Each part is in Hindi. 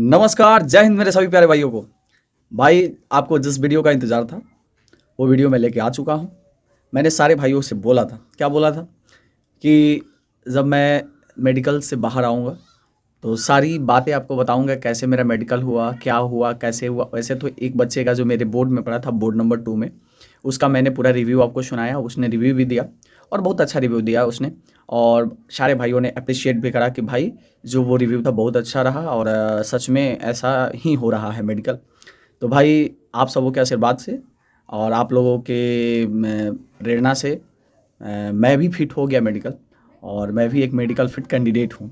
नमस्कार, जय हिंद मेरे सभी प्यारे भाइयों को। भाई आपको जिस वीडियो का इंतज़ार था, वो वीडियो मैं लेके आ चुका हूँ। मैंने सारे भाइयों से बोला था, क्या बोला था कि जब मैं मेडिकल से बाहर आऊँगा, तो सारी बातें आपको बताऊँगा, कैसे मेरा मेडिकल हुआ, क्या हुआ, कैसे हुआ। वैसे तो एक बच्चे का जो मेरे बोर्ड में पढ़ा था, बोर्ड नंबर 2 में, उसका मैंने पूरा रिव्यू आपको सुनाया, उसने रिव्यू भी दिया और बहुत अच्छा रिव्यू दिया उसने। और सारे भाइयों ने एप्रिशिएट भी करा कि भाई जो वो रिव्यू था बहुत अच्छा रहा और सच में ऐसा ही हो रहा है मेडिकल। तो भाई आप सबों के आशीर्वाद से और आप लोगों के प्रेरणा से मैं भी फिट हो गया मेडिकल, और मैं भी एक मेडिकल फिट कैंडिडेट हूँ।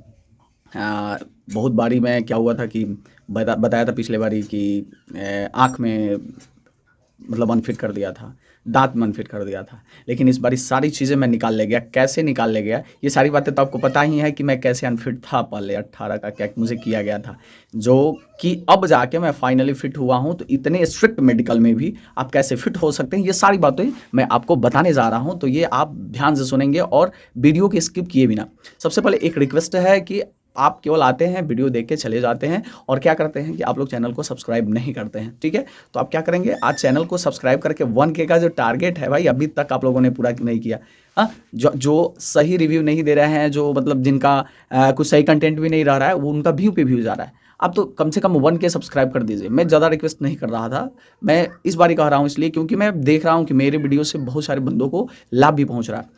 बहुत बारी मैं क्या हुआ था कि बताया था पिछले बारी कि आँख में मतलब अनफिट कर दिया था, दाँत में अनफिट कर दिया था। लेकिन इस बारी सारी चीज़ें मैं निकाल ले गया। कैसे निकाल ले गया, ये सारी बातें तो आपको पता ही है कि मैं कैसे अनफिट था पहले 18 का क्या मुझे किया गया था, जो कि अब जाके मैं फाइनली फिट हुआ हूँ। तो इतने स्ट्रिक्ट मेडिकल में भी आप कैसे फिट हो सकते हैं, ये सारी बातें मैं आपको बताने जा रहा हूँ। तो ये आप ध्यान से सुनेंगे और वीडियो की स्किप किए बिना। सबसे पहले एक रिक्वेस्ट है कि आप केवल आते हैं, वीडियो देख के चले जाते हैं और क्या करते हैं कि आप लोग चैनल को सब्सक्राइब नहीं करते हैं, ठीक है। तो आप क्या करेंगे, आज चैनल को सब्सक्राइब करके 1K का जो टारगेट है भाई, अभी तक आप लोगों ने पूरा नहीं किया। हाँ, जो सही रिव्यू नहीं दे रहे हैं, जो मतलब जिनका कुछ सही कंटेंट भी नहीं रह रहा है, वो उनका व्यू पे व्यूज आ रहा है। आप तो कम से कम 1K सब्सक्राइब कर दीजिए। मैं ज़्यादा रिक्वेस्ट नहीं कर रहा था, मैं इस बारी कह रहा हूँ इसलिए क्योंकि मैं देख रहा हूँ कि मेरे वीडियो से बहुत सारे बंदों को लाभ भी पहुँच रहा है।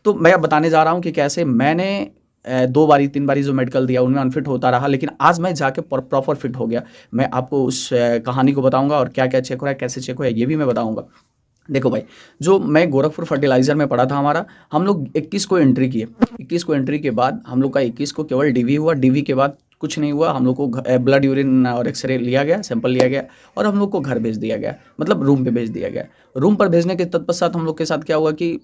तो मैं अब बताने जा रहा हूँ कि कैसे मैंने 2 बारी 3 बारी जो मेडिकल दिया उनमें अनफिट होता रहा, लेकिन आज मैं जाके प्रॉपर फिट हो गया। मैं आपको उस कहानी को बताऊंगा और क्या क्या चेक हो रहा है, कैसे चेक हो रहा है, ये भी मैं बताऊंगा। देखो भाई, जो मैं गोरखपुर फर्टिलाइज़र में पढ़ा था हमारा, हम लोग 21 को एंट्री किए। 21 को एंट्री के बाद हम लोग का 21 को केवल डीवी हुआ। डीवी के बाद कुछ नहीं हुआ। हम लोग को ब्लड यूरिन और एक्सरे लिया गया, सैंपल लिया गया और हम लोग को घर भेज दिया गया, मतलब रूम पे भेज दिया गया। रूम पर भेजने के तत्पश्चात हम लोग के साथ क्या हुआ कि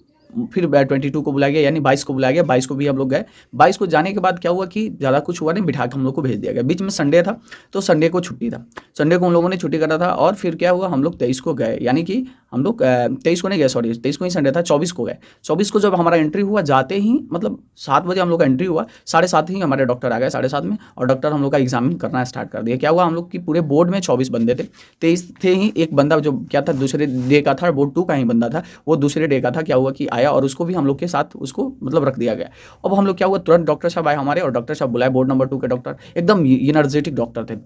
फिर 22 को बुलाया गया, यानी 22 को बुलाया गया। 22 को भी हम लोग गए। 22 को जाने के बाद क्या हुआ कि ज़्यादा कुछ हुआ नहीं, बिठा के हम लोग को भेज दिया गया। बीच में संडे था, तो संडे को छुट्टी था। संडे को उन लोगों ने छुट्टी करा था और फिर क्या हुआ, हम लोग 23 को गए, यानी कि हम लोग 23 को नहीं गए, सॉरी 23 को ही संडे था, 24 को गए। 24 को जब हमारा एंट्री हुआ, जाते ही मतलब 7 बजे हम लोग का एंट्री हुआ, 7:30 ही हमारे डॉक्टर आ गए, 7:30 में। और डॉक्टर हम लोग का एग्जामिन करना स्टार्ट कर दिया। क्या हुआ, हम लोग की पूरे बोर्ड में 24 बंदे थे, 23 थे ही। एक बंदा जो क्या था, दूसरे डे का था, बोर्ड 2 का ही बंदा था, वो दूसरे डे का था। क्या हुआ कि आया और उसको भी हम लोग के साथ उसको मतलब रख दिया गया। अब हम लोग क्या हुआ, तुरंत डॉक्टर साहब आए हमारे और डॉक्टर साहब बुलाए, बोर्ड नंबर 2 के डॉक्टर एकदम एनर्जेटिक डॉक्टर थे।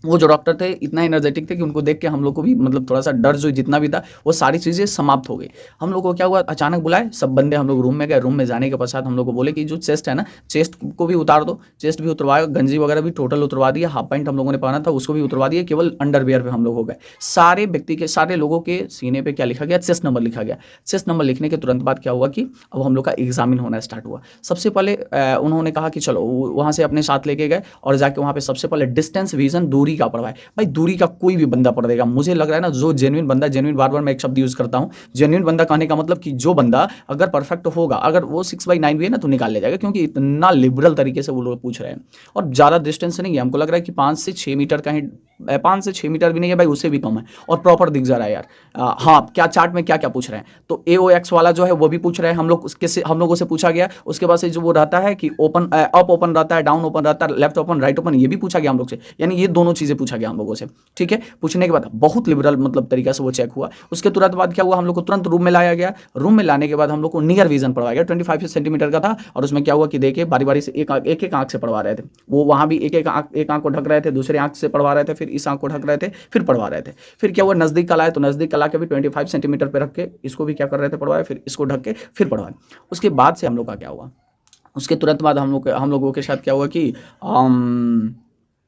वो जो डॉक्टर थे इतना एनर्जेटिक थे कि उनको देख के हम लोग को भी मतलब थोड़ा सा डर जो जितना भी था वो सारी चीज़ें समाप्त हो गई। हम लोग को क्या हुआ, अचानक बुलाए सब बंदे, हम लोग रूम में गए। रूम में जाने के पश्चात हम लोग को बोले कि जो चेस्ट है ना, चेस्ट को भी उतार दो। चेस्ट भी उतरवाया, गंजी वगैरह भी टोटल उतरवा दिया, हाफ पैंट हम लोगों ने पहना था उसको भी उतरवा दिया, केवल अंडरवियर पे हम लोग हो गए। सारे व्यक्ति के, सारे लोगों के सीने पे क्या लिखा गया, चेस्ट नंबर लिखा गया। चेस्ट नंबर लिखने के तुरंत बाद क्या हुआ कि अब हम लोग का एग्जामिन होना स्टार्ट हुआ। सबसे पहले उन्होंने कहा कि चलो वहाँ से अपने साथ लेके गए और जाके वहाँ पे सबसे पहले डिस्टेंस विजन, दूरी का पढ़वाए। भाई दूरी का कोई भी बंदा पढ़ देगा, मुझे लग रहा है ना, जो जेन्युइन बंदा, जेन्युइन बार मैं एक शब्द यूज करता हूँ, जेन्युइन बंदा कहने का मतलब कि जो बंदा अगर परफेक्ट होगा, अगर वो 6/9 भी है ना तो निकाल ले जाएगा, क्योंकि इतना लिबरल तरीके से वो लोग पूछ रहे हैं। और ज़्यादा डिस्टेंस नहीं है, हमको लग रहा है कि 5 से 6 मीटर का ही, 5 से 6 मीटर भी नहीं है भाई, उससे भी कम है और प्रॉपर दिख जा रहा है यार। हाँ, क्या चार्ट में क्या क्या पूछ रहे हैं, तो AOX वाला जो है वो भी पूछ रहे हैं। हम लोगों से पूछा गया। उसके बाद से जो वो रहता है कि ओपन अप ओपन रहता है, डाउन ओपन रहता है, लेफ्ट ओपन, राइट ओपन, ये भी पूछा गया हम लोग से। यानी ये दोनों चीज़ें पूछा गया हम लोगों से, ठीक है। पूछने के बाद बहुत लिबरल मतलब तरीका से वो चेक हुआ। उसके तुरंत बाद क्या हुआ, हम लोग को तुरंत रूम में लाया गया। रूम में लाने के बाद हम लोग को नियर विजन पढ़वाया गया, 25 सेंटीमीटर का था। और उसमें क्या हुआ कि देखिए बारी बारी से एक एक आंख से पढ़वा रहे थे। वो वहाँ भी एक आंख को ढक रहे थे, दूसरे आंख से पढ़वा रहे थे, फिर इस आंख को ढक रहे थे, फिर पढ़वा रहे थे। फिर क्या हुआ, नज़दीक कला है तो नज़दीक कला के भी 25 सेंटीमीटर पर रख के इसको भी क्या कर रहे थे, पढ़वाए, फिर इसको ढक के फिर पढ़वाए। उसके बाद से हम लोग का क्या हुआ, उसके तुरंत बाद हम लोगों के साथ क्या हुआ कि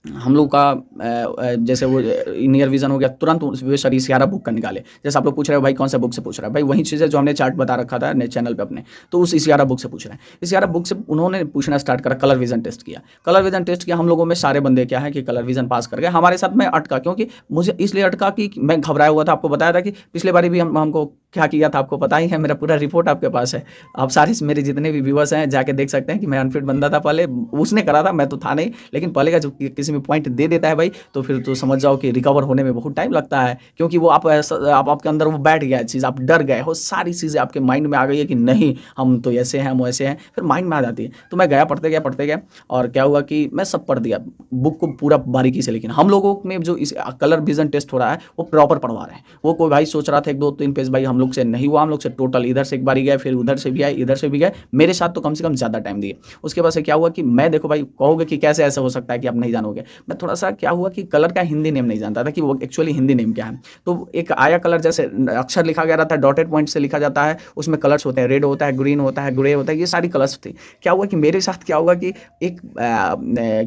हम लोग का जैसे वो नियर विजन हो गया, तुरंत वे सर इशारा बुक का निकाले। जैसे आप लोग पूछ रहे हो भाई कौन सा बुक से पूछ रहा है, भाई वही चीज़ है जो हमने चार्ट बता रखा था नए चैनल पे अपने, तो उस इशारा बुक से पूछ रहे हैं। इशारा बुक से उन्होंने पूछना स्टार्ट करा, कलर विजन टेस्ट किया। कलर विजन टेस्ट किया, हम लोगों में सारे बंदे क्या है कि कलर विजन पास कर गए। हमारे साथ मैं अटका, क्योंकि मुझे इसलिए अटका कि मैं घबराया हुआ था। आपको बताया था कि पिछले बारी भी हमको क्या किया था, आपको पता ही है, मेरा पूरा रिपोर्ट आपके पास है। आप सारे मेरे जितने भी व्यूअर्स हैं जाके देख सकते हैं कि मैं अनफिट बंदा था पहले, उसने करा था, मैं तो था नहीं। लेकिन पहले का जो किसी किसी में पॉइंट दे देता है भाई, तो फिर तो समझ जाओ कि रिकवर होने में बहुत टाइम लगता है, क्योंकि वो आप आपके अंदर वो बैठ गया चीज़, आप डर गए हो, सारी चीज़ें आपके माइंड में आ गई है कि नहीं हम तो ऐसे हैं, हम वैसे हैं, फिर माइंड में आ जाती है। तो मैं गया पढ़ते गया और क्या हुआ कि मैं सब पढ़ दिया बुक को पूरा बारीकी से, लेकिन हम लोगों में जो इस कलर विजन टेस्ट हो रहा है वो प्रॉपर पढ़वा रहे हैं। वो कोई भाई सोच रहा था 1-2-3 पेज भाई हम लोग से नहीं हुआ, हम लोग से टोटल इधर से एक बार ही गए, फिर उधर से भी आए, इधर से भी गए, मेरे साथ तो कम से कम ज़्यादा टाइम दिए। उसके बाद से क्या हुआ कि मैं, देखो भाई कहोगे कि कैसे ऐसा हो सकता है कि आप नहीं जानोगे, मैं थोड़ा सा क्या हुआ कि कलर का हिंदी नेम नहीं जानता था कि वो एक्चुअली हिंदी नेम क्या है। तो एक आया कलर, जैसे अक्षर लिखा गया रहता है डॉटेड पॉइंट से लिखा जाता है, उसमें कलर्स होते हैं, रेड होता है, ग्रीन होता है, ग्रे होता है, ये सारी कलर्स थी। क्या हुआ कि मेरे साथ क्या हुआ कि एक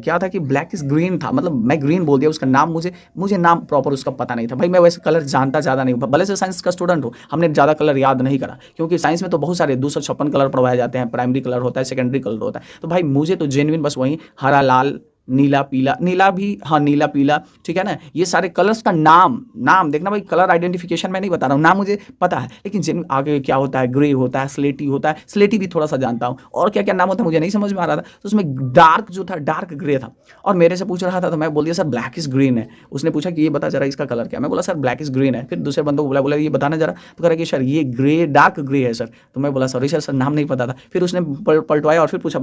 क्या था कि ब्लैक इज ग्रीन था, मतलब मैं ग्रीन बोल दिया, उसका नाम मुझे नाम प्रॉपर उसका पता नहीं था। भाई मैं वैसे कलर जानता ज़्यादा नहीं, भले से साइंस का स्टूडेंट हूँ, हमने ज़्यादा कलर याद नहीं करा, क्योंकि साइंस में तो बहुत सारे 256 कलर पढ़वाए जाते हैं, प्राइमरी कलर होता है, सेकेंडरी कलर होता है। तो भाई मुझे तो जेन्युइन बस वही हरा, लाल, नीला, पीला, नीला भी, हाँ नीला, पीला, ठीक है ना, ये सारे कलर्स का नाम देखना भाई, कलर आइडेंटिफिकेशन मैं नहीं बता रहा हूँ, नाम मुझे पता है, लेकिन जिन आगे क्या होता है, ग्रे होता है, स्लेटी होता है, स्लेटी भी थोड़ा सा जानता हूँ, और क्या क्या नाम होता है मुझे नहीं समझ में आ रहा था। तो उसमें डार्क जो था, डार्क ग्रे था, और मेरे से पूछ रहा था, तो मैं बोल दिया सर ब्लैक इज ग्रीन है। उसने पूछा कि ये बता जरा इसका कलर क्या, मैं बोला सर ब्लैक इज ग्रीन है। फिर दूसरे बंदों को बोला ये बताना जरा, तो कह रहा कि सर ये ग्रे, डार्क ग्रे है सर। तो मैं बोला सॉरी सर नाम नहीं पता था। फिर उसने पलटवाया और फिर पूछा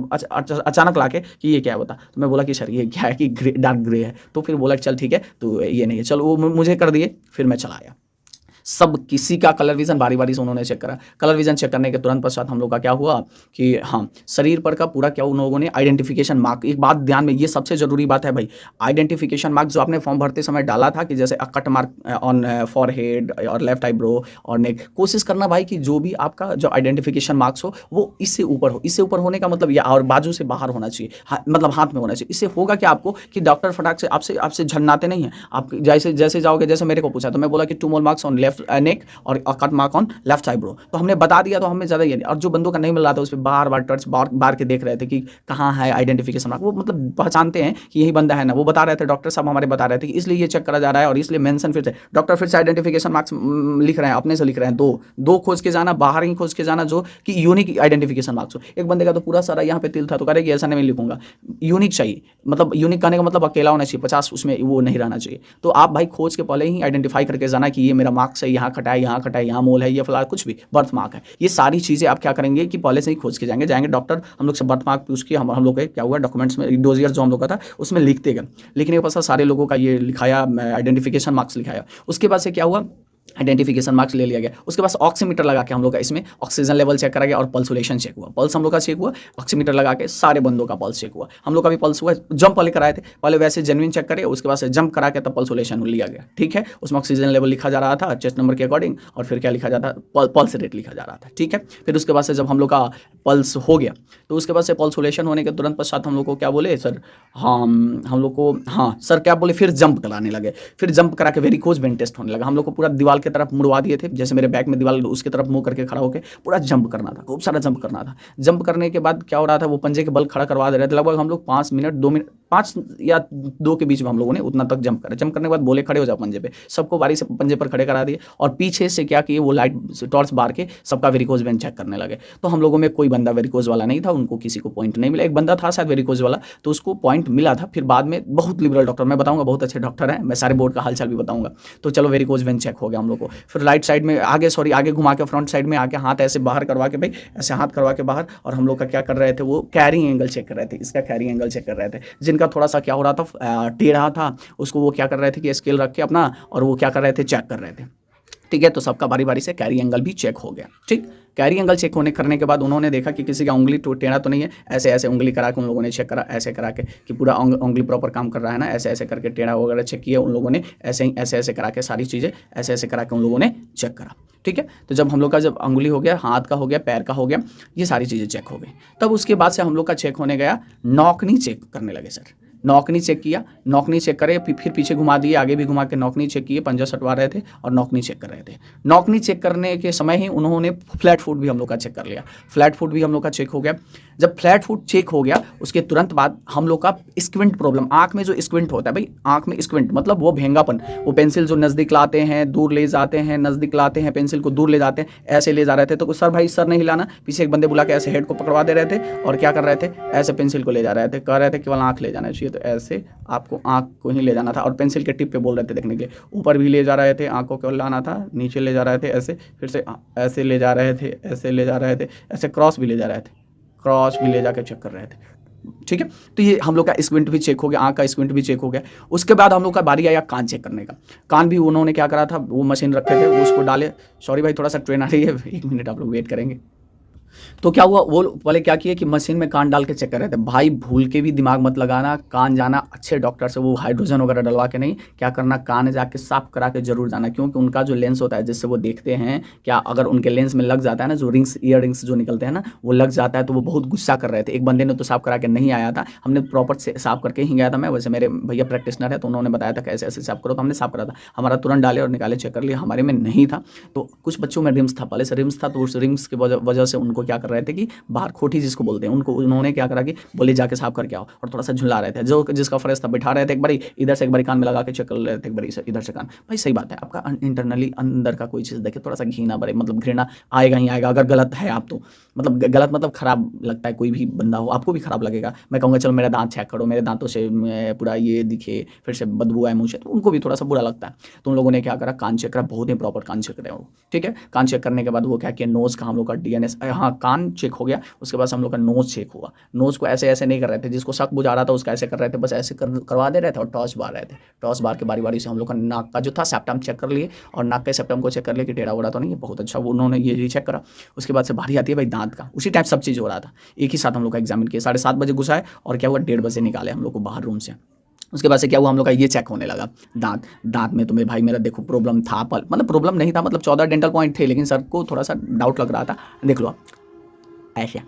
अचानक लाके कि ये क्या बता, तो मैं बोला कि सर ये क्या है कि डार्क ग्रे है। तो फिर बोला चल ठीक है, तो ये नहीं है, चलो वो मुझे कर दिए, फिर मैं चला आया। सब किसी का कलर विजन बारी बारी से उन्होंने चेक करा। कलर विजन चेक करने के तुरंत पश्चात हम लोग का क्या हुआ कि हाँ, शरीर पर का पूरा क्या उन लोगों ने आइडेंटिफिकेशन मार्क, एक बात ध्यान में, ये सबसे जरूरी बात है भाई, आइडेंटिफिकेशन मार्क जो आपने फॉर्म भरते समय डाला था कि जैसे कट मार्क ऑन फॉरहेड और लेफ्ट आईब्रो और नेक, कोशिश करना भाई कि जो भी आपका जो आइडेंटिफिकेशन मार्क्स हो वो इससे ऊपर हो। इससे ऊपर होने का मतलब या और बाजू से बाहर होना चाहिए, मतलब हाथ में होना चाहिए। इससे होगा क्या आपको कि डॉक्टर फटाक से आपसे झन्नाते नहीं है। आप जैसे जाओगे, जैसे मेरे को पूछा तो मैं बोला कि 2 more marks on left neck और cut mark on left eyebrow, तो हमने बता दिया, तो हमें ज़्यादा ये नहीं। और जो बंदों का नहीं मिल रहा था उस पर बार बार टच बार के देख रहे थे कि कहाँ है आइडेंटिफिकेशन मार्क, वो मतलब पहचानते हैं कि यही बंदा है ना, वो बता रहे थे, डॉक्टर साहब हमारे बता रहे थे कि इसलिए ये चेक करा जा रहा है और इसलिए मेंशन फिर से डॉक्टर फिर से आइडेंटिफिकेशन मार्क्स लिख रहे हैं, अपने से लिख रहे हैं, दो खोज के जाना, बाहर ही खोज के जाना जो कि यूनिक आइडेंटिफिकेशन मार्क्स हो। एक बंदे का तो पूरा सारा यहाँ पे तिल था, तो कह रहे कि ऐसा नहीं मैं लिखूंगा, यूनिक चाहिए, मतलब यूनिक कहने का मतलब अकेला होना चाहिए, 50 उसमें वो नहीं रहना चाहिए। तो आप भाई खोज के पहले ही आइडेंटिफाई करके जाना कि ये मेरा मार्क्स है, यहाँ कटा है, यहाँ मोल है, ये फिलहाल कुछ भी बर्थ मार्क है, ये सारी चीज़ें आप क्या करेंगे कि पहले से ही खोज के जाएंगे डॉक्टर हम लोग से बर्थ मार्क पूछ के हम लोग के क्या हुआ डॉक्यूमेंट्स में डोजियर जो हम लोग का था उसमें लिखते गए, लिखने के पास सारे लोगों का ये लिखाया, आइडेंटिफिकेशन मार्क्स लिखाया। उसके बाद से क्या हुआ, आइडेंटिफिकेशन मार्क्स ले लिया गया। उसके बाद ऑक्सीमीटर लगा के हम लोग का इसमें ऑक्सीजन लेवल चेक करा गया और पल्सुलेशन चेक हुआ, पल्स हम लोग का चेक हुआ, ऑक्सीमीटर लगा के सारे बंदों का पल्स चेक हुआ, हम लोग का भी पल्स हुआ। जंप पहले कराए थे, पहले वैसे जेन्युइन चेक करे, उसके बाद से जंप करा के तब पल्सुलेशन लिया गया, ठीक है। उसमें ऑक्सीजन लेवल लिखा जा रहा था चेस्ट नंबर के अकॉर्डिंग, और फिर क्या लिखा जाता, पल्स रेट लिखा जा रहा था, ठीक है। फिर उसके बाद से जब हम लोग का पल्स हो गया तो उसके बाद से पल्सुलेशन होने के तुरंत पश्चात हम लोग को क्या बोले सर, हाँ हम लोग को, हाँ सर क्या बोले, फिर जंप कराने लगे। फिर जंप करा के वेरिकोज वेन टेस्ट होने लगा। हम लोग को पूरा दीवार की तरफ मुड़वा दिए थे, जैसे मेरे बैक में दीवार, उसकी तरफ मुंह करके खड़ा होकर पूरा जंप करना था, खूब सारा जंप करना था। जंप करने के बाद क्या हो रहा था, वो पंजे के बल खड़ा करवा दे रहे थे। लगभग हम लोग 5 मिनट 2 मिनट 5 या 2 के बीच में हम लोगों ने उतना तक जंप करा। जंप करने के बाद बोले खड़े हो जाओ पंजे पे, सबको बारी से पंजे पर खड़े करा दिए और पीछे से क्या किए, वो लाइट टॉर्च बार के सबका वेरिकोज वेन चेक करने लगे। तो हम लोगों में कोई बंदा वेरिकोज वाला नहीं था, उनको किसी को पॉइंट नहीं मिला। एक बंदा था शायद वेरिकोज वाला, तो उसको पॉइंट मिला था। फिर बाद में बहुत लिबरल डॉक्टर, मैं बताऊंगा बहुत अच्छे डॉक्टर हैं, मैं सारे बोर्ड का हालचाल भी बताऊंगा। तो चलो वेरिकोज वेन चेक हो गया हम लोग को। फिर राइट साइड में आगे घुमा के फ्रंट साइड में आके हाथ ऐसे बाहर करवा के, भाई ऐसे हाथ करवा के बाहर, और हम लोग का क्या कर रहे थे, वो कैरिंग एंगल चेक कर रहे थे, इसका कैरिंग एंगल चेक कर रहे थे। जिनका थोड़ा सा क्या हो रहा था, टेढ़ा था, उसको वो क्या कर रहे थे कि स्केल रख के अपना, और वो क्या कर रहे थे, चेक कर रहे थे, ठीक है। तो सबका बारी बारी से कैरी एंगल भी चेक हो गया, ठीक। कैरी एंगल चेक करने के बाद उन्होंने देखा कि किसी का उंगली टेढ़ा तो नहीं है, ऐसे ऐसे उंगली करा के उन लोगों ने चेक करा, ऐसे करा के कि पूरा उंगली प्रॉपर काम कर रहा है ना, ऐसे ऐसे करके टेढ़ा वगैरह चेक किया उन लोगों ने, ऐसे ही ऐसे ऐसे करा के सारी चीज़ें ऐसे ऐसे करा के उन लोगों ने चेक करा, ठीक है। तो जब हम लोग का जब उंगली हो गया, हाथ का हो गया, पैर का हो गया, ये सारी चीज़ें चेक हो गई, तब उसके बाद से हम लोग का चेक होने गया, नौकनी चेक करने लगे सर। नौकनी चेक किया, नौकनी चेक करे, फिर पीछे घुमा दिए, आगे भी घुमा के नौकनी चेक किए, पंजा सटवा रहे थे और नौकनी चेक कर रहे थे। नौकनी चेक करने के समय ही उन्होंने फ्लैट फुट भी हम लोग का चेक कर लिया। फ्लैट फुट भी हम लोग का चेक हो गया। जब फ्लैट फुट चेक हो गया उसके तुरंत बाद हम लोग का स्क्विंट प्रॉब्लम, आँख में जो स्क्विंट होता है, भाई आँख में स्क्विंट मतलब वो भेंगापन, वो पेंसिल जो नज़दीक लाते हैं, दूर ले जाते हैं, नज़दीक लाते हैं, पेंसिल को दूर ले जाते हैं, ऐसे ले जा रहे थे। तो सर भाई सर नहीं हिलाना, पीछे एक बंदे बुला के ऐसे हेड को पकड़वा दे रहे थे और क्या कर रहे थे, ऐसे पेंसिल को ले जा रहे थे, कह रहे थे केवल आँख ले जाना चाहिए। तो ऐसे आपको आँख को ही ले जाना था और पेंसिल के टिप पे बोल रहे थे देखने के लिए, ऊपर भी ले जा रहे थे, आँखों को लाना था, नीचे ले जा रहे थे ऐसे, फिर से ऐसे ले जा रहे थे, ऐसे ले जा रहे थे, ऐसे क्रॉस भी ले जा रहे थे, क्रॉस भी ले जाकर चेक कर रहे थे। ठीक है, तो ये हम लोग का स्क्विंट भी चेक हो गया, आँख का स्क्विंट भी चेक हो गया। उसके बाद हम लोग का बारी आया कान चेक करने का। कान भी उन्होंने क्या करा था, वो मशीन रखे थे, उसको डाले। सॉरी भाई, थोड़ा सा ट्रेन आ रही है, 1 मिनट आप लोग वेट करेंगे। तो क्या हुआ, वो पहले क्या किए कि मशीन में कान डाल के चेक कर रहे थे। भाई भूल के भी दिमाग मत लगाना, कान जाना अच्छे डॉक्टर से, वो हाइड्रोजन वगैरह डलवा के नहीं, क्या करना, कान जाके साफ करा के जरूर जाना, क्योंकि उनका जो लेंस होता है जिससे वो देखते हैं, क्या अगर उनके लेंस में लग जाता है ना, जो रिंग्स ईयर रिंग्स जो निकलते हैं ना, वो लग जाता है तो वो बहुत गुस्सा कर रहे थे। एक बंदे ने तो साफ करा के नहीं आया था, हमने प्रॉपर से साफ करके ही गया था मैं, वैसे मेरे भैया प्रैक्टिशनर है तो उन्होंने बताया था कैसे ऐसे साफ करो, तो हमने साफ करा था, हमारा तुरंत डाले और निकाले, चेक कर लिया, हमारे में नहीं था। तो कुछ बच्चों में रिम्स था, पहले से रिम्स था, तो उस रिम्स की वजह से उनको क्या कर रहे थे कि बाहर खोटी जिसको बोलते हैं, उनको उन्होंने क्या करा कि बोले जाके साफ करके आओ, और थोड़ा सा झुला रहे थे, जो जिसका फर्ज था बिठा रहे थे, एक बारी इधर से एक बारी कान में लगा के चेक कर रहे थे, एक बारी इधर से कान। भाई सही बात है, आपका इंटरनली अंदर का कोई चीज़ देखे थोड़ा सा घृणा भरे, मतलब घृणा आएगा ही आएगा, अगर गलत है आप तो, मतलब गलत मतलब खराब लगता है, कोई भी बंदा हो आपको भी खराब लगेगा। मैं कहूँगा चलो मेरा दांत चेक करो, मेरे दांतों से पूरा ये दिखे, फिर से बदबू आए मुँह से, तो उनको भी थोड़ा सा बुरा लगता है। तो उन लोगों ने क्या करा, कान चेक करा, बहुत ही प्रॉपर कान चेक करे वो। ठीक है, कान चेक करने के बाद वो क्या किया, नोज़ का हम लोग का डीएनएस, हाँ कान चेक हो गया, उसके बाद हम लोग का नोज़ चेक हुआ। नोज़ को ऐसे ऐसे नहीं कर रहे थे, जिसको शक बुझा रहा था उसका ऐसे कर रहे थे, बस ऐसे करवा दे रहे थे और टॉर्च बार रहे थे। टॉर्च बार के बारी बारी से हम लोग का नाक का जो था सेप्टम चेक कर लिए, और नाक के सेप्टम को चेक कर लिए कि टेढ़ा उड़ा तो नहीं है, बहुत अच्छा उन्होंने ये चेक करा। उसके बाद से बारी आती है भाई दांत का, उसी टाइप सब चीज़ हो रहा था, एक ही साथ हम लोग का एग्जामिन किया। 7:30 बजे घुसाए और क्या हुआ, 1:30 बजे निकाले हम लोग को बाहर रूम से। उसके बाद से क्या हुआ, हम लोग का ये चेक होने लगा दांत में। तो मेरे भाई मेरा देखो प्रॉब्लम था, मतलब प्रॉब्लम नहीं था, मतलब 14 डेंटल पॉइंट थे, लेकिन सर को थोड़ा सा डाउट लग रहा था, देख लो आप ऐसे।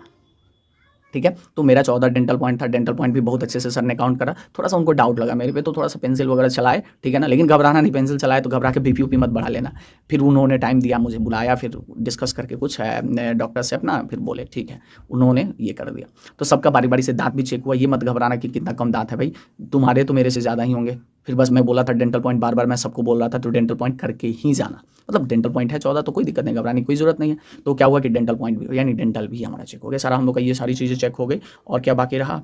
ठीक है, तो मेरा 14 डेंटल पॉइंट था, डेंटल पॉइंट भी बहुत अच्छे से सर ने काउंट करा। थोड़ा सा उनको डाउट लगा मेरे पे, तो थोड़ा सा पेंसिल वगैरह चलाए, ठीक है ना, लेकिन घबराना नहीं, पेंसिल चलाए तो घबरा के बीपी उपी मत बढ़ा लेना। फिर उन्होंने टाइम दिया, मुझे बुलाया, फिर डिस्कस करके कुछ डॉक्टर से अपना, फिर बोले ठीक है, उन्होंने ये कर दिया। तो सबका बारी बारी से दांत भी चेक हुआ, ये मत घबराना कि कितना कम दांत है भाई, तुम्हारे तो मेरे से ज़्यादा ही होंगे। फिर बस मैं बोला था डेंटल पॉइंट, बार बार मैं सबको बोल रहा था, तो डेंटल पॉइंट करके ही जाना, मतलब डेंटल पॉइंट है 14 तो कोई दिक्कत नहीं, घबराने की कोई ज़रूरत नहीं है। तो क्या हुआ कि डेंटल पॉइंट भी, यानी डेंटल भी हमारा चेक हो गया सारा, हम लोग का ये सारी चीज़ें चेक हो गई। और क्या बाकी रहा,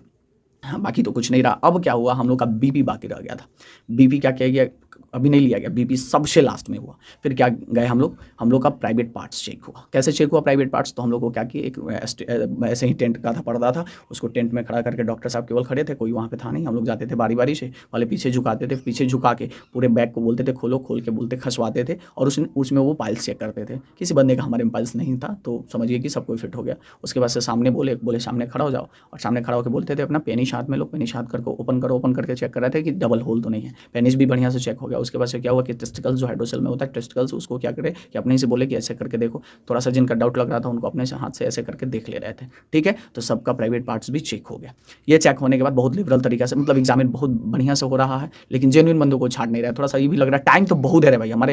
हाँ बाकी तो कुछ नहीं रहा। अब क्या हुआ, हम लोग का बीपी बाकी रह गया था। बीपी क्या किया गया, अभी नहीं लिया गया, बीपी सबसे लास्ट में हुआ। फिर क्या गए हम लोग का प्राइवेट पार्ट्स चेक हुआ। कैसे चेक हुआ प्राइवेट पार्ट्स, तो हम लोग को क्या किया, एक ऐसे ही टेंट का था, पर्दा था, उसको टेंट में खड़ा करके डॉक्टर साहब केवल खड़े थे, कोई वहाँ पे था नहीं। हम लोग जाते थे बारी बारी से, वाले पीछे झुकाते थे, पीछे झुका के पूरे बैग को बोलते थे खोलो, खोल के बोलते खसवाते थे, और उसमें वो पाइल्स चेक करते थे। किसी बंदे का हमारे में पाइल्स नहीं था, तो समझिए कि सब कोई फिट हो गया। उसके बाद से सामने बोले सामने खड़ा हो जाओ, और सामने खड़ा होकर बोलते थे अपना पेनिस हाथ में लो, पेनिस हाथ करके ओपन करो, ओपन करके चेक कर रहे थे कि डबल होल तो नहीं है। पेनिस भी बढ़िया से चेक हो गया। उसके बाद से क्या हुआ कि टेस्टिकल्स जो हाइड्रोसेल में होता है, टेस्टिकल्स उसको क्या करे कि अपने ही से बोले कि ऐसे करके देखो, थोड़ा सा जिनका डाउट लग रहा था उनको अपने से हाथ से ऐसे करके देख ले रहे थे। ठीक है, तो सबका प्राइवेट पार्ट्स भी चेक हो गया। ये चेक होने के बाद बहुत लिबरल तरीका से, मतलब एग्जामिन बहुत बढ़िया से हो रहा है, लेकिन जेन्युइन बंदों को छाट नहीं रहा है। थोड़ा सा ये भी लग रहा है टाइम तो बहुत दे रहे हैं भाई,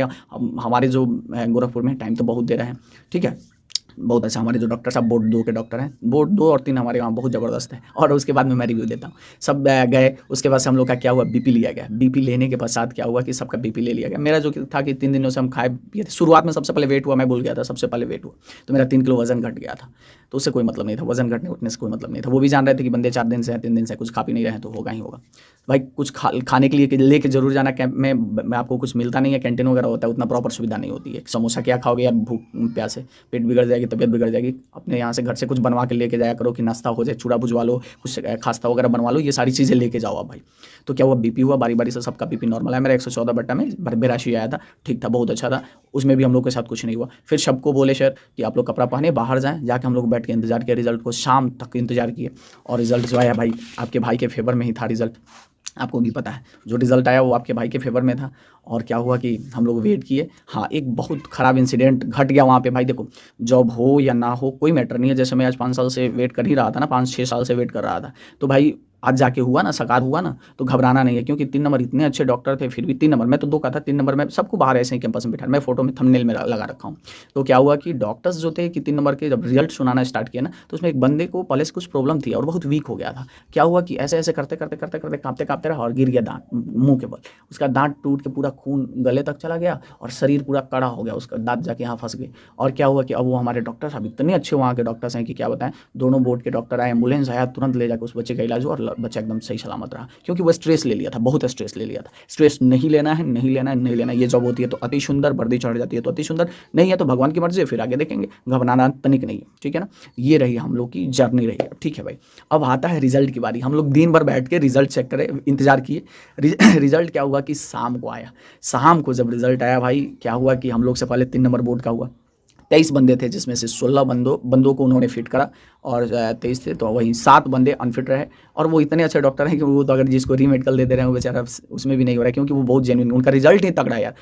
हमारे जो गोरखपुर में टाइम तो बहुत दे रहे हैं। ठीक है, बहुत अच्छा, हमारे जो डॉक्टर साहब बोर्ड 2 के डॉक्टर हैं, बोर्ड 2 और 3 हमारे वहाँ बहुत ज़बरदस्त है। और उसके बाद में मैं रिव्यू देता हूँ। सब गए, उसके बाद से हम लोग का क्या हुआ, बीपी लिया गया। बीपी लेने के पश्चात क्या हुआ कि सबका बीपी ले लिया गया। मेरा जो था कि 3 दिनों से हम खाए पिए थे, शुरुआत में सबसे पहले वेट हुआ, मैं भूल गया था, सबसे पहले वेट हुआ तो मेरा 3 किलो वजन घट गया था। तो उससे कोई मतलब नहीं था, वजन घटने उठने से कोई मतलब नहीं था। वो भी जान रहे थे कि बंदे 4 दिन से हैं, 3 दिन से कुछ खा पी नहीं रहे हैं, तो होगा ही होगा भाई। कुछ खाने के लिए लेके जरूर जाना कैंप में आपको कुछ मिलता नहीं है, कैंटीन वगैरह होता है, उतना प्रॉपर सुविधा नहीं होती है। समोसा क्या खाओगे यार, भूख प्यासे पेट बिगड़ जाएगी, तबीयत बिगड़ जाएगी। अपने यहाँ से घर से कुछ बनवा के लेके जाया करो कि नाश्ता हो जाए, चूड़ा भुजवा लो, कुछ खास्ता वगैरह बनवा लो, ये सारी चीज़ें लेके जाओ आप भाई। तो क्या हुआ, बीपी हुआ, बारी बारी से सबका बीपी नॉर्मल है। मेरा 114 में 82 आया था, ठीक था, बहुत अच्छा था। उसमें भी हम लोग के साथ कुछ नहीं हुआ। फिर सबको बोले सर कि आप लोग कपड़ा पहने बाहर जाएं, जाके हम लोग बैठ के इंतजार किया, रिजल्ट को शाम तक इंतजार किए, और रिजल्ट जो आया भाई आपके भाई के फेवर में ही था रिजल्ट। आपको भी पता है जो रिजल्ट आया वो आपके भाई के फेवर में था। और क्या हुआ कि हम लोग वेट किए। हाँ, एक बहुत ख़राब इंसिडेंट घट गया वहाँ पे भाई। देखो, जॉब हो या ना हो कोई मैटर नहीं है, जैसे मैं आज 5 साल से वेट कर ही रहा था ना, 5-6 साल से वेट कर रहा था, तो भाई आज जाके हुआ ना, साकार हुआ ना, तो घबराना नहीं है। क्योंकि 3 नंबर इतने अच्छे डॉक्टर थे, फिर भी 3 नंबर, मैं तो 2 का था, 3 नंबर में सबको बाहर ऐसे ही कैंपस में बिठा, मैं फोटो में थंबनेल में लगा रखा हूँ। तो क्या हुआ कि डॉक्टर्स जो थे कि 3 नंबर के जब रिजल्ट सुनाना स्टार्ट किया ना, तो उसमें एक बंदे को पहले से कुछ प्रॉब्लम थी और बहुत वीक हो गया था। क्या हुआ कि ऐसे ऐसे करते करते करते करते काँपते काँपते रहा और गिर गया दांत मुँह के बल। उसका दांत टूट के पूरा खून गले तक चला गया और शरीर पूरा कड़ा हो गया, उसका दांत जाके यहाँ फंस गए। और क्या हुआ कि अब वो हमारे डॉक्टर साहब इतने अच्छे वहाँ के डॉक्टर्स हैं कि क्या बताएं, दोनों बोर्ड के डॉक्टर आए, एम्बुलेंस आया, तुरंत ले जाकर उस बच्चे का इलाज हुआ और बच्चा एकदम सही सलामत रहा, क्योंकि वो स्ट्रेस ले लिया था, बहुत स्ट्रेस ले लिया था। स्ट्रेस नहीं लेना है, नहीं लेना है, नहीं लेना है। ये जॉब होती है तो अति सुंदर, वर्दी चढ़ जाती है तो अति सुंदर, नहीं है तो भगवान की मर्जी है, फिर आगे देखेंगे, घबराना तनिक नहीं है, ठीक है ना। ये रही हम लोग की जर्नी रही है, ठीक है भाई। अब आता है रिजल्ट की बारी। हम लोग दिन भर बैठ के रिजल्ट चेक करे, इंतजार किए। रिजल्ट क्या हुआ कि शाम को आया। शाम को जब रिजल्ट आया भाई, क्या हुआ कि हम लोग से पहले 3 नंबर बोर्ड का हुआ। 23 बंदे थे, जिसमें से 16 बंदों को उन्होंने फिट करा और 23 थे, तो वहीं 7 बंदे अनफिट रहे। और वो इतने अच्छे डॉक्टर हैं कि वो तो अगर जिसको रीमेडिकल दे दे रहे हैं वो बेचारा उसमें भी नहीं हो रहा है, क्योंकि वो बहुत जेन्युइन, उनका रिजल्ट ही तगड़ा है यार।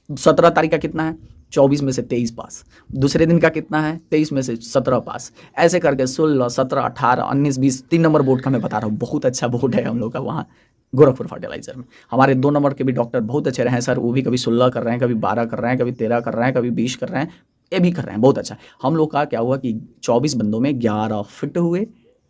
17 तारीख का कितना है, 24 में से 23 पास। दूसरे दिन का कितना है, 23 में से 17 पास। ऐसे करके 16, 17, 18, 19, 20, 3 नंबर बोर्ड का मैं बता रहा हूँ, बहुत अच्छा बोर्ड है हम लोग का वहाँ गोरखपुर फर्टिलाइजर में। हमारे 2 नंबर के भी डॉक्टर बहुत अच्छे रहे हैं सर, वो भी कभी 16 कर रहे हैं, कभी 12 कर रहे हैं, कभी 13 कर रहे हैं, कभी 20 कर रहे हैं, ये भी कर रहे हैं, बहुत अच्छा। हम लोग का क्या हुआ कि 24 बंदों में 11 फिट हुए,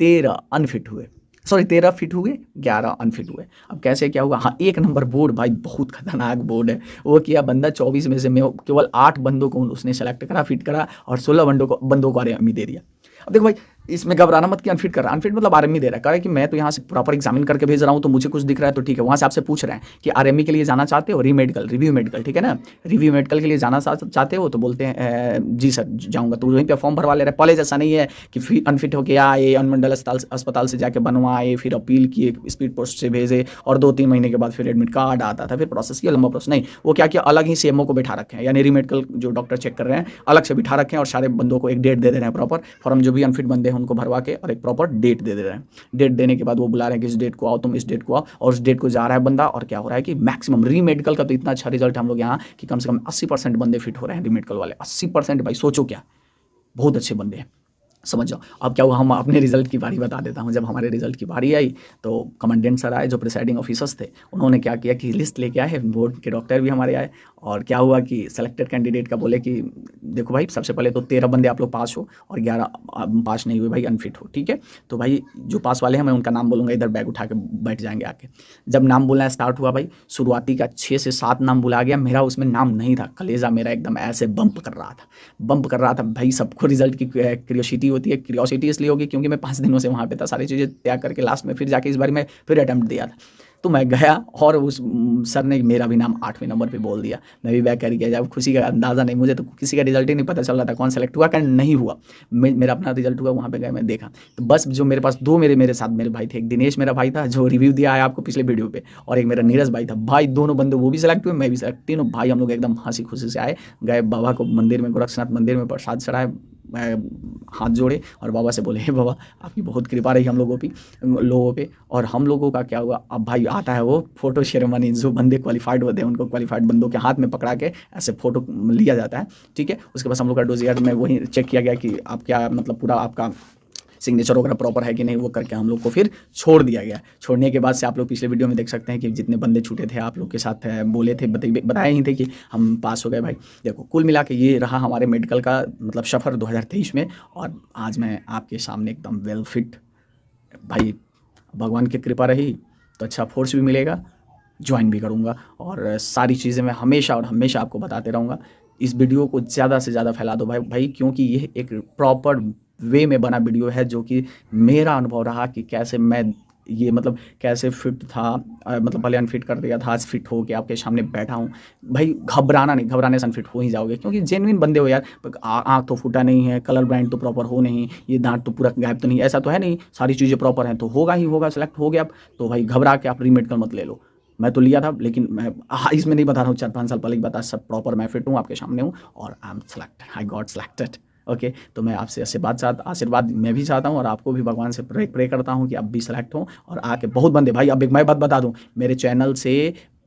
13 अनफिट हुए, सॉरी 13 फिट हुए, 11 अनफिट हुए। अब कैसे क्या हुआ, हाँ 1 नंबर बोर्ड भाई बहुत खतरनाक बोर्ड है। वो किया बंदा 24 में से मैं केवल 8 बंदों को उसने सेलेक्ट करा, फिट करा, और 16 बंदों को आरएमई दे दिया। अब देखो भाई, इसमें घबराना मत कि अनफिट कर रहा है, अनफिट मतलब आरएमई दे रहा है। कह रहा है कि मैं तो यहाँ से प्रॉपर एग्जामिन करके भेज रहा हूँ, तो मुझे कुछ दिख रहा है तो ठीक है। वहाँ से आपसे पूछ रहे हैं कि आरएमई के लिए जाना चाहते हो, रिव्यू मेडिकल, ठीक है ना, रिव्यू मेडिकल के लिए जाना चाहते हो, तो बोलते हैं जी सर जाऊँगा, तो वहीं पर फॉर्म भरवा ले रहे हैं। कॉलेज ऐसा नहीं है कि अनफिट होकर आए, अनुमंडल अस्पताल से जाके बनवाए, फिर अपील किए, स्पीड पोस्ट से भेजे, और 2-3 महीने के बाद फिर एडमिट कार्ड आता था, फिर प्रोसेस किया, लंबा प्रोसेस नहीं। वो क्या किया, अलग ही सीएमओ को बैठा रखे हैं, यानी रीमेडिकल जो डॉक्टर चेक कर रहे हैं अलग से बिठा रखे हैं, और सारे बंदों को एक डेट दे रहे हैं प्रॉपर। फॉर्म जो भी अनफिट बंदे हैं उनको भरवा के और एक प्रॉपर डेट दे रहे हैं। डेट देने के बाद वो बुला रहे हैं कि इस डेट को आओ, तुम इस डेट को आओ, और उस डेट को जा रहा है बंदा। और क्या हो रहा है कि मैक्सिमम रीमेडिकल का तो इतना अच्छा रिजल्ट हम लोग यहाँ कि कम से कम 80% बंदे फिट हो रहे हैं रीमेडिकल वाले। 80% भाई, सोचो क्या, बहुत अच्छे बंदे हैं, समझ जाओ। अब क्या हुआ, हम अपने रिजल्ट की बारी बता देता हूँ। जब हमारे रिजल्ट की बारी आई तो कमांडेंट सर आए, जो प्रिसाइडिंग ऑफिसर्स थे, उन्होंने क्या किया कि लिस्ट लेके आए, बोर्ड के डॉक्टर भी हमारे आए। और क्या हुआ कि सेलेक्टेड कैंडिडेट का बोले कि देखो भाई, सबसे पहले तो 13 बंदे आप लोग पास हो और 11 पास नहीं हुए भाई, अनफिट हो, ठीक है। तो भाई जो पास वाले हैं मैं उनका नाम बोलूँगा, इधर बैग उठा के बैठ जाएंगे आके। जब नाम बोलना स्टार्ट हुआ भाई, शुरुआती का 6 से 7 नाम बुला गया, मेरा उसमें नाम नहीं था। कलेजा मेरा एकदम ऐसे बम्प कर रहा था भाई। सबको रिजल्ट की क्यूरियोसिटी होती है, क्यूरियोसिटी इसलिए होगी क्योंकि मैं 5 दिनों से वहाँ पे था, सारी चीज़ें त्याग करके लास्ट में फिर जाके इस बार मैं फिर अटैम्प्ट दिया था। तो मैं गया और उस सर ने मेरा भी नाम 8वें नंबर पे बोल दिया। मैं भी बैक कर गया, जब खुशी का अंदाज़ा नहीं, मुझे तो किसी का रिजल्ट ही नहीं पता चल रहा था कौन सेलेक्ट हुआ, क्या नहीं हुआ। मेरा अपना रिजल्ट हुआ, वहाँ पे गए, मैं देखा तो बस जो मेरे पास 2 मेरे साथ मेरे भाई थे, एक दिनेश मेरा भाई था जो रिव्यू दिया है आपको पिछले वीडियो पे, और एक मेरा नीरज भाई था। भाई दोनों बंदे वो भी सेलेक्ट हुए, मैं भी सेलेक्ट, तीनों भाई हम लोग एकदम हंसी खुशी से आए, गए बाबा को मंदिर में, गोरक्षनाथ मंदिर में प्रसाद चढ़ाए, हाथ जोड़े और बाबा से बोले, हे बाबा आपकी बहुत कृपा रही हम लोगों पे। और हम लोगों का क्या हुआ, अब भाई आता है वो फोटो सेरेमनी, जो बंदे क्वालिफाइड होते हैं उनको क्वालिफाइड बंदों के हाथ में पकड़ा के ऐसे फोटो लिया जाता है, ठीक है। उसके बाद हम लोग का डोजियर में वही चेक किया गया कि आप क्या, मतलब पूरा आपका सिग्नेचर वगैरह प्रॉपर है कि नहीं, वो करके हम लोग को फिर छोड़ दिया गया। छोड़ने के बाद से आप लोग पिछले वीडियो में देख सकते हैं कि जितने बंदे छूटे थे आप लोग के साथ बोले थे, बताए ही थे कि हम पास हो गए भाई। देखो कुल मिला के ये रहा हमारे मेडिकल का मतलब सफ़र 2023 में, और आज मैं आपके सामने एकदम वेल फिट भाई। भगवान की कृपा रही तो अच्छा फोर्स भी मिलेगा, ज्वाइन भी करूँगा, और सारी चीज़ें मैं हमेशा और हमेशा आपको बताते रहूँगा। इस वीडियो को ज़्यादा से ज़्यादा फैला दो भाई, क्योंकि ये एक प्रॉपर वे में बना वीडियो है, जो कि मेरा अनुभव रहा कि कैसे मैं ये मतलब कैसे फिट था, मतलब पहले अनफिट कर दिया था, आज फिट हो के आपके सामने बैठा हूँ भाई। घबराना नहीं, घबराने से अनफिट हो ही जाओगे, क्योंकि जेन्युइन बंदे हो यार। आँख तो फूटा नहीं है, कलर ब्लाइंड तो प्रॉपर हो नहीं, ये दांत तो पूरा गायब तो नहीं, ऐसा तो है नहीं, सारी चीज़ें प्रॉपर हैं, तो होगा ही होगा, सेलेक्ट हो गया। तो भाई घबरा के आप रीमेडिकल मत ले लो। मैं तो लिया था, लेकिन मैं इसमें नहीं बता रहा हूँ, 4-5 साल पहले ही बता, सब प्रॉपर मैं फिट हूँ, आपके सामने हूँ, और I am selected, I got selected. Okay, तो मैं आपसे आशीर्वाद मैं भी चाहता हूँ, और आपको भी भगवान से प्रे करता हूँ कि आप भी सेलेक्ट हों, और आके बहुत बंदे भाई। अब एक मैं बात बता दूँ, मेरे चैनल से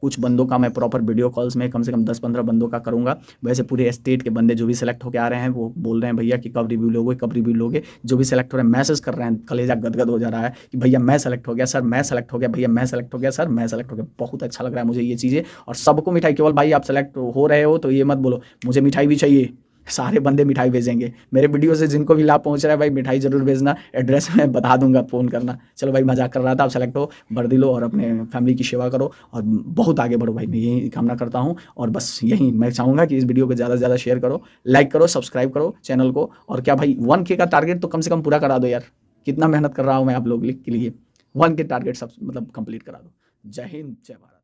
कुछ बंदों का मैं प्रॉपर वीडियो कॉल्स में कम से कम 10-15 बंदों का करूँगा। वैसे पूरे स्टेट के बंदे जो भी सेलेक्ट होकर आ रहे हैं वो बोल रहे हैं भैया कि कब रिव्यू लोगे। जो भी सेलेक्ट हो रहे हैं मैसेज कर रहे हैं, कलेजा गदगद हो जा रहा है कि भैया मैं सेलेक्ट हो गया सर, मैं सेलेक्ट हो गया भैया, मैं सेलेक्ट हो गया सर, मैं सेलेक्ट हो गया। बहुत अच्छा लग रहा है मुझे ये चीज़ें, और सबको मिठाई, केवल भाई आप सेलेक्ट हो रहे हो तो ये मत बोलो मुझे मिठाई भी चाहिए, सारे बंदे मिठाई भेजेंगे। मेरे वीडियो से जिनको भी लाभ पहुंच रहा है भाई, मिठाई जरूर भेजना, एड्रेस मैं बता दूंगा, फ़ोन करना। चलो भाई मजाक कर रहा था, आप सेलेक्ट हो, वर्दी लो और अपने फैमिली की सेवा करो और बहुत आगे बढ़ो भाई, मैं यही कामना करता हूं। और बस यही मैं चाहूँगा कि इस वीडियो को ज़्यादा से ज़्यादा शेयर करो, लाइक करो, सब्सक्राइब करो चैनल को। और क्या भाई 1K का टारगेट तो कम से कम पूरा करा दो यार, कितना मेहनत कर रहा हूँ मैं आप लोग के लिए। 1 के टारगेट सब मतलब कंप्लीट करा दो। जय हिंद, जय भारत।